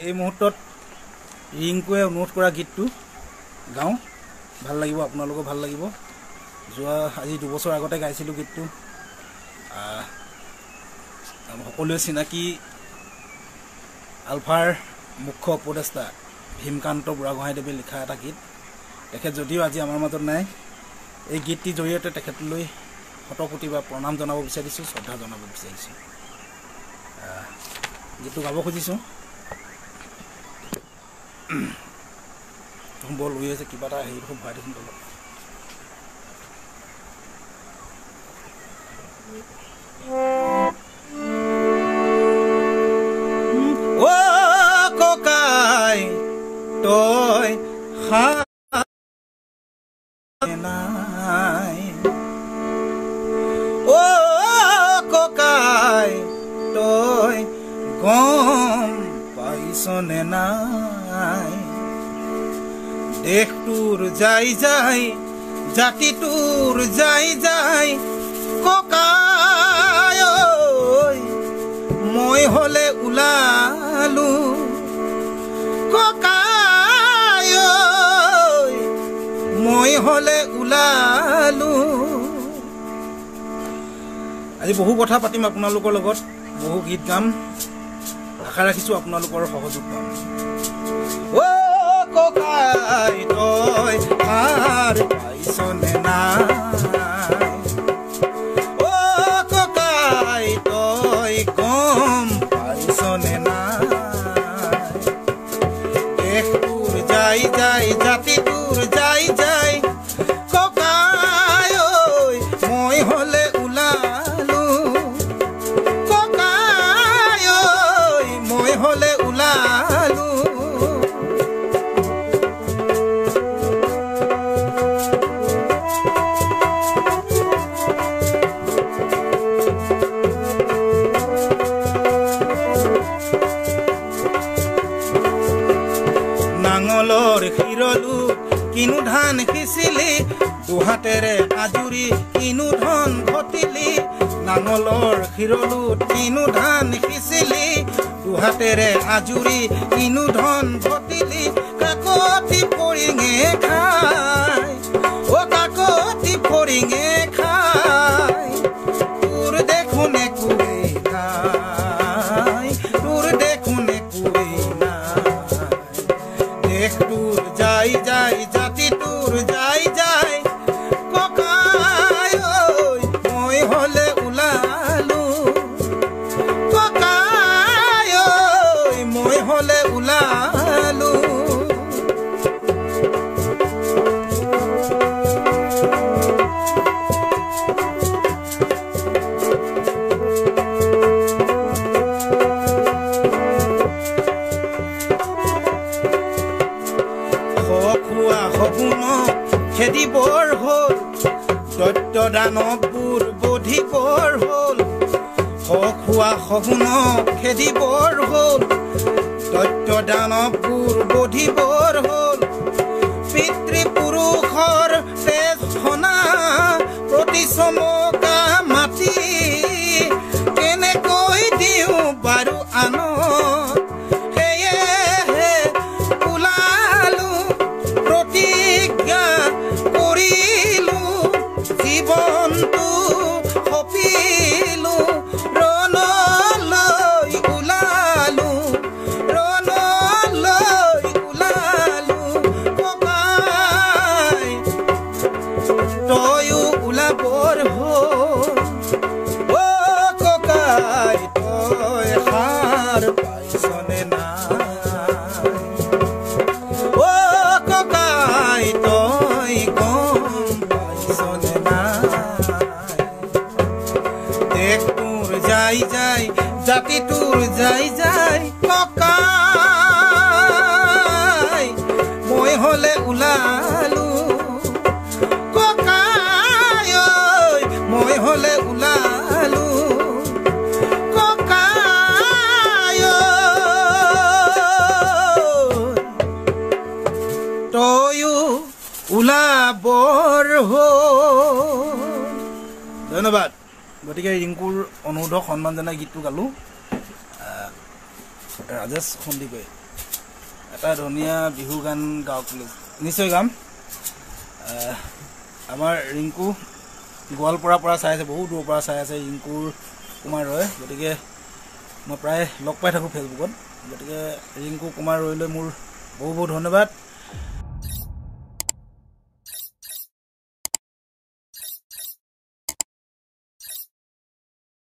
এই মুহূৰ্তত ৰিংকুৱে অনুৰোধ কৰা গীতটো গাওঁ ভাল লাগিব আপোনালোকো ভাল লাগিব যোৱা আজি 2 বছৰ আগতে গাইছিলোঁ গীতটো সকলোৱে চিনাকি আলফাৰ মুখ্য উপদেষ্টা ভীমকান্ত বুঢ়াগোহাঁইদেৱে লিখা এটা গীত তেখেত যদিও আজি আমাৰ মাজত নাই এই গীতটিৰ জৰিয়তে তেখেতলৈ শতকোটি বা প্ৰণাম জনাব বিচাৰিছোঁ শ্ৰদ্ধা জনাব বিচাৰিছোঁ গীতটো গাব খুজিছোঁ বৰ লৈ আছে কিবা এটা হেৰি খুব ভৰাই দেখোন তলত ককাই তই নাই ককাই তই গম পাইছনে নাই দেশ তোৰ যাই যাই জাতি তোৰ যাই যাই ককাই মই হলে ওলালো ককাই মই হলে ওলালো আজি বহু কথা পাতিম আপোনালোকৰ লগত বহু গীত গাম আশা ৰাখিছোঁ আপোনালোকৰ সহযোগ পাম ককাই তই মাৰ পাইছনে নাই ককাই তই গম পাইছনে নাই দেশ তোৰ যাই যাই জাতি তোৰ যাই যাই ককাই মই হলে ওলালো ককাই মই হলে ওলালো নাঙলৰ শিৰলো কিনো ধান সিঁচিলি দুহাতেৰে আজুৰি কিনো ধন ঘটিলি নাঙলৰ শিৰলো কিনো ধান সিঁচিলি দুহাতেৰে আজুৰি কিনো ধন ঘটিলি কাকতি ফৰিঙে খাই কাকতি ফৰিঙে খাই তোৰ দেখোন একোৱেই নাই তোৰ দেখোন একোৱেই নাই দেশ তোৰ যাই যাই জাতি তোৰ যাই যাই ককাই মই হলে ওলালো ককাই মই হলে ওলালো খেদিবৰ হ'ল দৈত্য দানৱবোৰ বধিবৰ হ'ল খোৱা সগুণ খেদিবৰ হ'ল দৈত্য দানৱবোৰ বধিবৰ হ'ল পিতৃপুৰুষৰ তেজ সনা প্ৰতি চমকা মাটি কেনেকৈ দিওঁ বাৰু আনক সেয়েহে ওলালো প্ৰতিজ্ঞা কৰিলো জীৱনটো সপিলো ৰণলৈ ওলালো ককাই তয়ো ওলাবৰ হ'ল ককাই তই সাৰ পাইছনে নাই ককাই তই গম পাইছনে নাই দেশ তোৰ যাই যাই জাতি তোৰ যাই যাই ককাই মই হলে ওলালো ককাই মই হলে ওলালো ককাই তয়ো ওলাবৰ হ'ল ধন্যবাদ গতিকে ৰিংকুৰ অনুৰোধক সন্মান জনাই গীতটো গালোঁ ৰাজেশ সন্দিকৈ এটা ধুনীয়া বিহু গান গাওক বুলি নিশ্চয় গাম। আমাৰ ৰিংকু গোৱালপাৰাৰ পৰা চাই আছে, বহু দূৰৰ পৰা চাই আছে ৰিংকুৰ কুমাৰ ৰয়। গতিকে মই প্ৰায় লগ পাই থাকোঁ ফেচবুকত। গতিকে ৰিংকু কুমাৰ ৰয়লৈ মোৰ বহু বহুত ধন্যবাদ।